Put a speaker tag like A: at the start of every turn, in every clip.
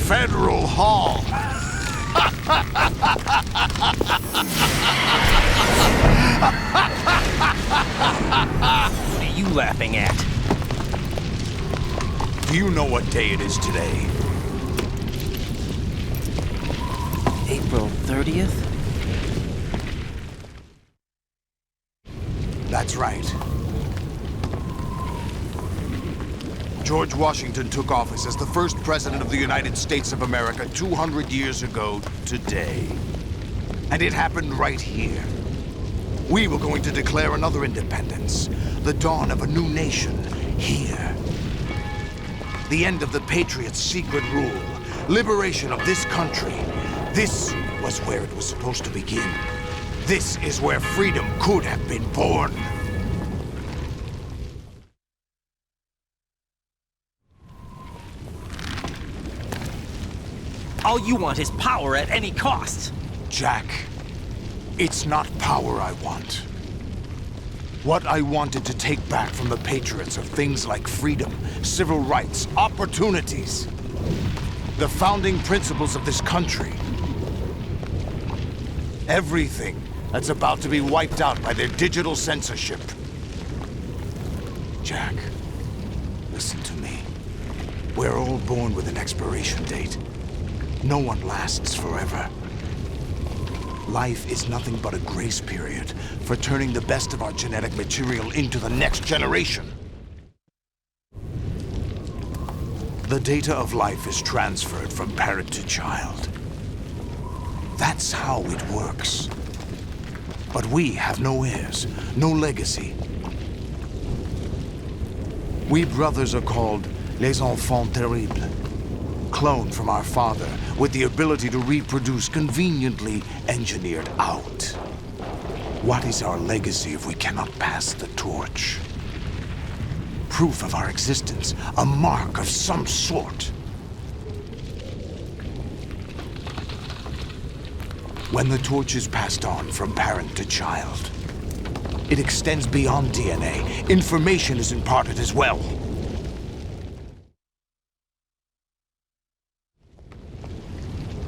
A: Federal Hall.
B: What are you laughing at?
A: Do you know what day it is today?
B: April 30th?
A: That's right. George Washington took office as the first president of the United States of America 200 years ago today. And it happened right here. We were going to declare another independence, the dawn of a new nation, here. The end of the Patriots' secret rule, liberation of this country. This was where it was supposed to begin. This is where freedom could have been born.
B: All you want is power at any cost.
A: Jack, it's not power I want. What I wanted to take back from the Patriots are things like freedom, civil rights, opportunities. The founding principles of this country. Everything that's about to be wiped out by their digital censorship. Jack, listen to me. We're all born with an expiration date. No one lasts forever. Life is nothing but a grace period for turning the best of our genetic material into the next generation. The data of life is transferred from parent to child. That's how it works. But we have no heirs, no legacy. We brothers are called les enfants terribles. Cloned from our father, with the ability to reproduce conveniently engineered out. What is our legacy if we cannot pass the torch? Proof of our existence, a mark of some sort. When the torch is passed on from parent to child, it extends beyond DNA. Information is imparted as well.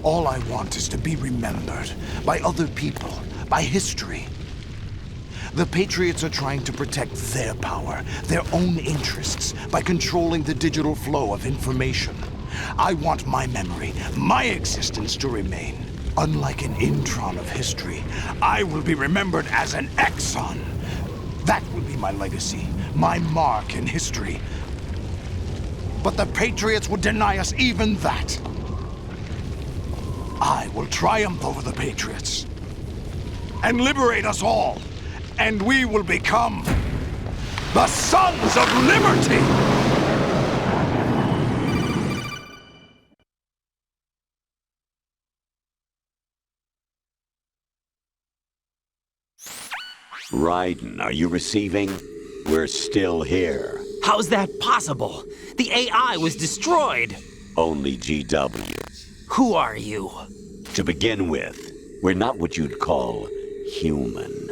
A: All I want is to be remembered by other people, by history. The Patriots are trying to protect their power, their own interests, by controlling the digital flow of information. I want my memory, my existence to remain. Unlike an intron of history, I will be remembered as an exon. That will be my legacy, my mark in history. But the Patriots would deny us even that. I will triumph over the Patriots and liberate us all, and we will become the Sons of Liberty!
C: Raiden, are you receiving? We're still here.
B: How's that possible? The AI was destroyed.
C: Only GW.
B: Who are you?
C: To begin with, we're not what you'd call human.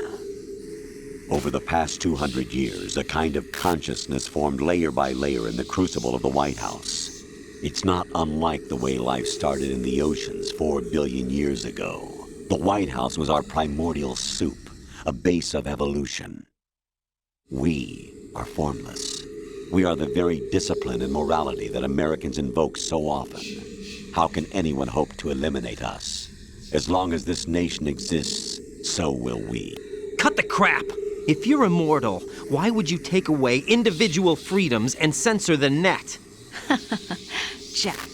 C: Over the past 200 years, a kind of consciousness formed layer by layer in the crucible of the White House. It's not unlike the way life started in the oceans 4 billion years ago. The White House was our primordial soup, a base of evolution. We are formless. We are the very discipline and morality that Americans invoke so often. How can anyone hope to eliminate us? As long as this nation exists, so will we.
B: Cut the crap! If you're immortal, why would you take away individual freedoms and censor the net?
D: Jack,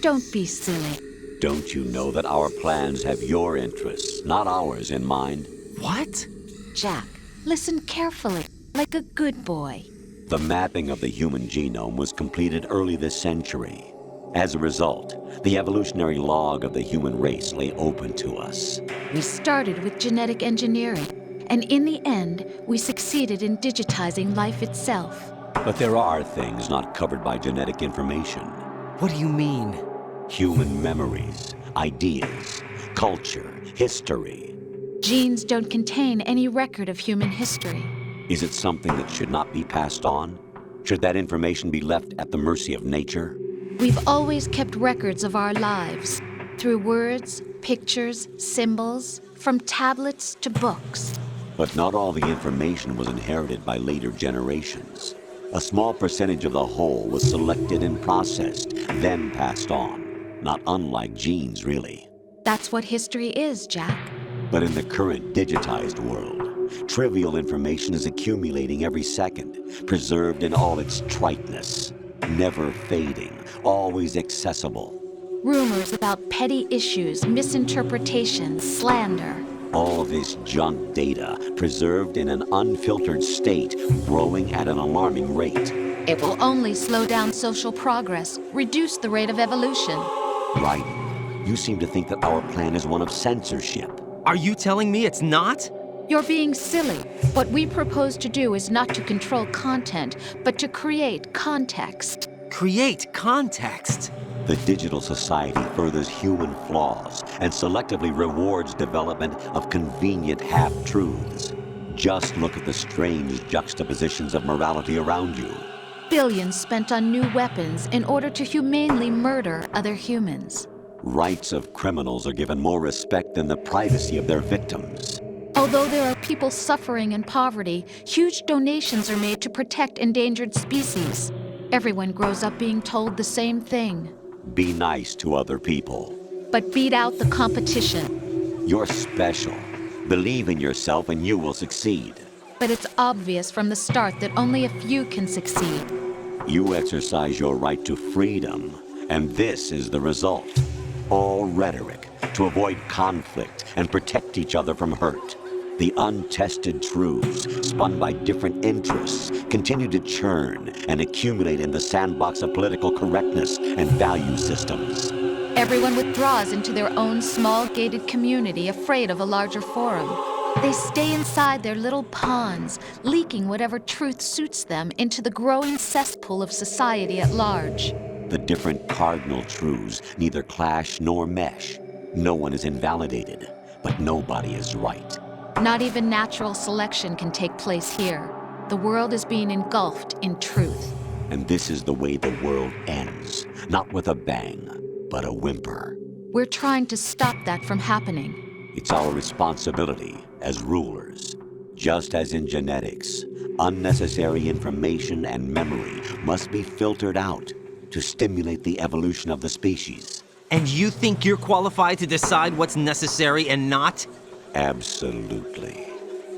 D: don't be silly.
C: Don't you know that our plans have your interests, not ours, in mind?
B: What?
D: Jack, listen carefully, like a good boy.
C: The mapping of the human genome was completed early this century. As a result, the evolutionary log of the human race lay open to us.
D: We started with genetic engineering, and in the end, we succeeded in digitizing life itself.
C: But there are things not covered by genetic information.
B: What do you mean?
C: Human memories, ideas, culture, history.
D: Genes don't contain any record of human history.
C: Is it something that should not be passed on? Should that information be left at the mercy of nature?
D: We've always kept records of our lives, through words, pictures, symbols, from tablets to books.
C: But not all the information was inherited by later generations. A small percentage of the whole was selected and processed, then passed on. Not unlike genes, really.
D: That's what history is, Jack.
C: But in the current digitized world, trivial information is accumulating every second, preserved in all its triteness, never fading, always accessible.
D: Rumors about petty issues, misinterpretations, slander.
C: All this junk data, preserved in an unfiltered state, growing at an alarming rate.
D: It will only slow down social progress, reduce the rate of evolution.
C: Right. You seem to think that our plan is one of censorship.
B: Are you telling me it's not?
D: You're being silly. What we propose to do is not to control content, but to create context.
B: Create context.
C: The digital society furthers human flaws and selectively rewards development of convenient half-truths. Just look at the strange juxtapositions of morality around you.
D: Billions spent on new weapons in order to humanely murder other humans.
C: Rights of criminals are given more respect than the privacy of their victims.
D: Although there are people suffering in poverty, huge donations are made to protect endangered species. Everyone grows up being told the same thing.
C: Be nice to other people.
D: But beat out the competition.
C: You're special. Believe in yourself and you will succeed.
D: But it's obvious from the start that only a few can succeed.
C: You exercise your right to freedom, and this is the result. All rhetoric to avoid conflict and protect each other from hurt. The untested truths, spun by different interests, continue to churn and accumulate in the sandbox of political correctness and value systems.
D: Everyone withdraws into their own small gated community, afraid of a larger forum. They stay inside their little ponds, leaking whatever truth suits them into the growing cesspool of society at large.
C: The different cardinal truths neither clash nor mesh. No one is invalidated, but nobody is right.
D: Not even natural selection can take place here. The world is being engulfed in truth.
C: And this is the way the world ends. Not with a bang, but a whimper.
D: We're trying to stop that from happening.
C: It's our responsibility as rulers. Just as in genetics, unnecessary information and memory must be filtered out to stimulate the evolution of the species.
B: And you think you're qualified to decide what's necessary and not?
C: Absolutely.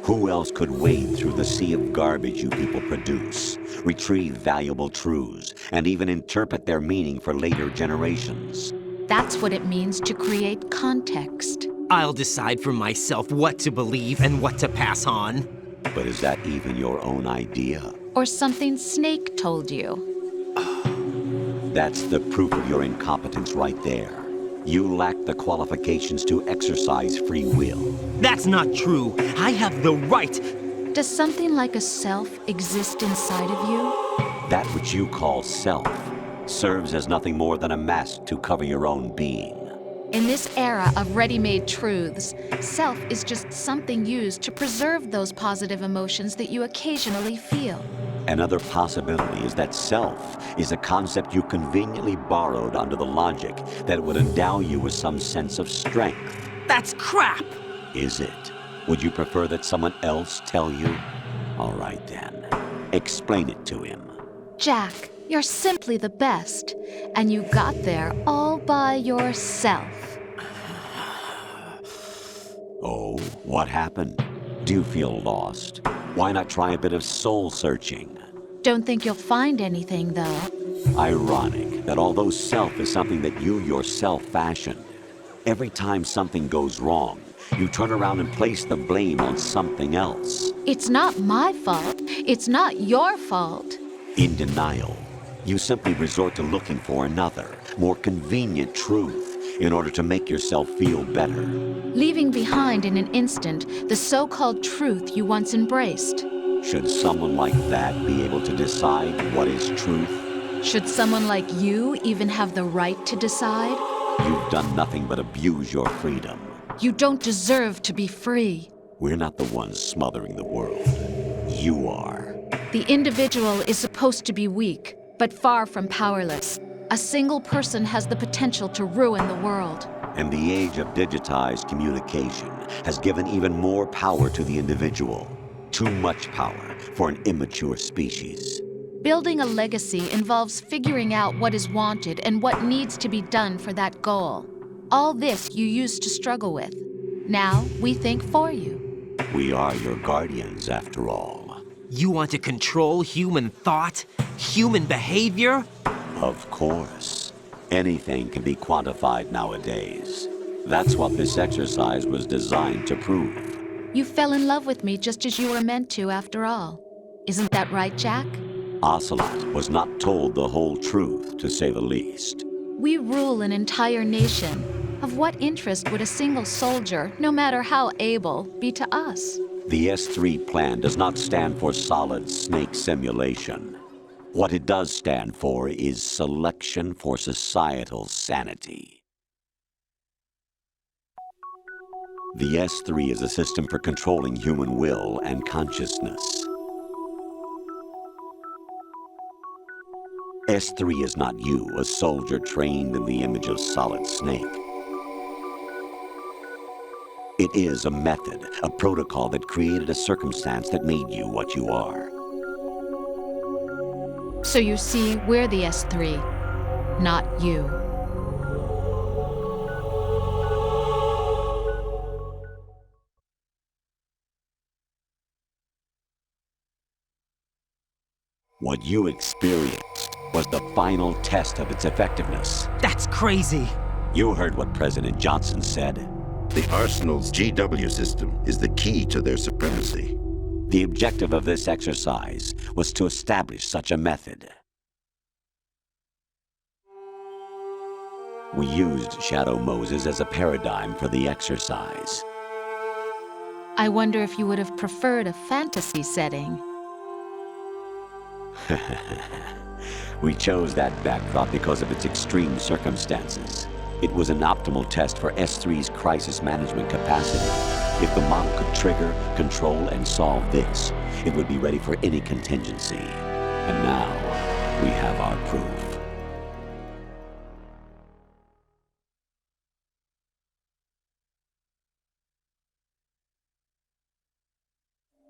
C: Who else could wade through the sea of garbage you people produce, retrieve valuable truths, and even interpret their meaning for later generations?
D: That's what it means to create context.
B: I'll decide for myself what to believe and what to pass on.
C: But is that even your own idea?
D: Or something Snake told you.
C: That's the proof of your incompetence right there. You lack the qualifications to exercise free will.
B: That's not true. I have the right.
D: Does something like a self exist inside of you?
C: That which you call self serves as nothing more than a mask to cover your own being.
D: In this era of ready-made truths, self is just something used to preserve those positive emotions that you occasionally feel.
C: Another possibility is that self is a concept you conveniently borrowed under the logic that it would endow you with some sense of strength.
B: That's crap!
C: Is it? Would you prefer that someone else tell you? All right then. Explain it to him.
D: Jack, you're simply the best, and you got there all by yourself.
C: Oh, what happened? Do you feel lost? Why not try a bit of soul-searching?
D: Don't think you'll find anything, though.
C: Ironic that although self is something that you yourself fashioned, every time something goes wrong, you turn around and place the blame on something else.
D: It's not my fault. It's not your fault.
C: In denial, you simply resort to looking for another, more convenient truth in order to make yourself feel better.
D: Leaving behind in an instant the so-called truth you once embraced.
C: Should someone like that be able to decide what is truth?
D: Should someone like you even have the right to decide?
C: You've done nothing but abuse your freedom.
D: You don't deserve to be free.
C: We're not the ones smothering the world. You are.
D: The individual is supposed to be weak, but far from powerless. A single person has the potential to ruin the world.
C: And the age of digitized communication has given even more power to the individual. Too much power for an immature species.
D: Building a legacy involves figuring out what is wanted and what needs to be done for that goal. All this you used to struggle with. Now we think for you.
C: We are your guardians, after all.
B: You want to control human thought? Human behavior?
C: Of course. Anything can be quantified nowadays. That's what this exercise was designed to prove.
D: You fell in love with me just as you were meant to, after all. Isn't that right, Jack?
C: Ocelot was not told the whole truth, to say the least.
D: We rule an entire nation. Of what interest would a single soldier, no matter how able, be to us?
C: The S3 plan does not stand for solid snake simulation. What it does stand for is selection for societal sanity. The S3 is a system for controlling human will and consciousness. S3 is not you, a soldier trained in the image of Solid Snake. It is a method, a protocol that created a circumstance that made you what you are.
D: So you see, we're the S3, not you.
C: What you experienced was the final test of its effectiveness.
B: That's crazy.
C: You heard what President Johnson said.
E: The Arsenal's GW system is the key to their supremacy.
C: The objective of this exercise was to establish such a method. We used Shadow Moses as a paradigm for the exercise.
D: I wonder if you would have preferred a fantasy setting.
C: We chose that backdrop because of its extreme circumstances. It was an optimal test for S3's crisis management capacity. If the model could trigger, control, and solve this, it would be ready for any contingency. And now, we have our proof.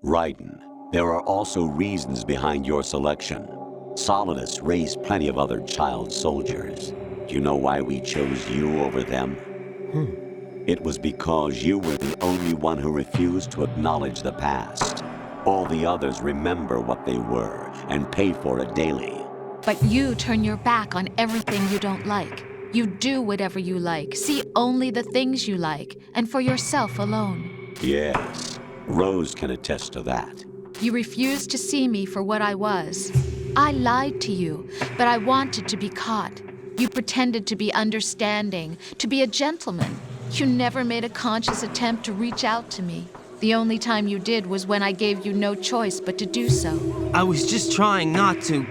C: Raiden, there are also reasons behind your selection. Solidus raised plenty of other child soldiers. Do you know why we chose you over them? It was because you were the only one who refused to acknowledge the past. All the others remember what they were and pay for it daily.
D: But you turn your back on everything you don't like. You do whatever you like, see only the things you like, and for yourself alone.
C: Yes, Rose can attest to that.
D: You refused to see me for what I was. I lied to you, but I wanted to be caught. You pretended to be understanding, to be a gentleman. You never made a conscious attempt to reach out to me. The only time you did was when I gave you no choice but to do so.
B: I was just trying not to.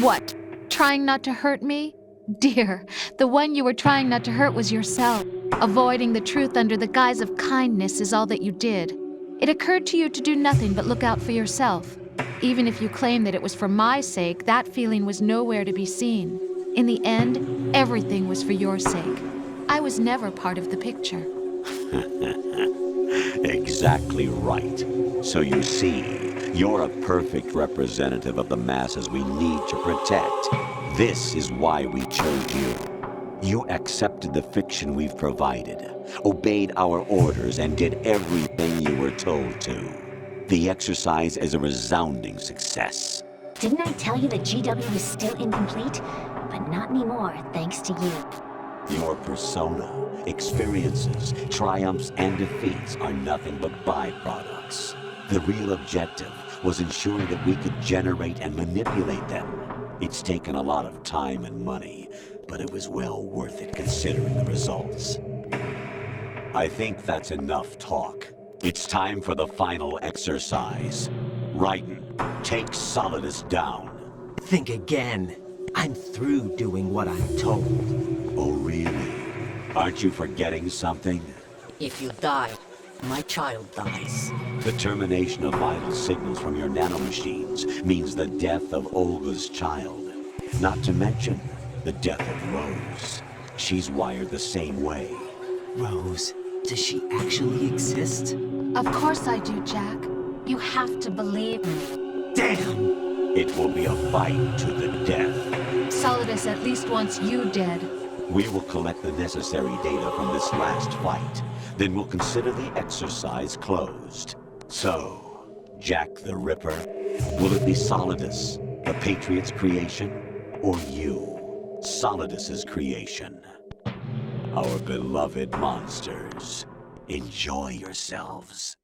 D: What? Trying not to hurt me? Dear, the one you were trying not to hurt was yourself. Avoiding the truth under the guise of kindness is all that you did. It occurred to you to do nothing but look out for yourself. Even if you claim that it was for my sake, that feeling was nowhere to be seen. In the end, everything was for your sake. I was never part of the picture.
C: Exactly right. So you see, you're a perfect representative of the masses we need to protect. This is why we chose you. You accepted the fiction we've provided, obeyed our orders, and did everything you were told to. The exercise is a resounding success.
F: Didn't I tell you that GW is still incomplete? But not anymore, thanks to you.
C: Your persona, experiences, triumphs, and defeats are nothing but byproducts. The real objective was ensuring that we could generate and manipulate them. It's taken a lot of time and money, but it was well worth it considering the results. I think that's enough talk. It's time for the final exercise. Raiden, take Solidus down.
B: Think again. I'm through doing what I'm told.
C: Oh, really? Aren't you forgetting something?
G: If you die, my child dies.
C: The termination of vital signals from your nanomachines means the death of Olga's child. Not to mention, The death of Rose. She's wired the same way.
B: Rose, does she actually exist?
D: Of course I do, Jack. You have to believe me.
B: Damn!
C: It will be a fight to the death.
D: Solidus at least wants you dead.
C: We will collect the necessary data from this last fight. Then we'll consider the exercise closed. So, Jack the Ripper, will it be Solidus, the Patriot's creation, or you, Solidus's creation? Our beloved monsters, enjoy yourselves.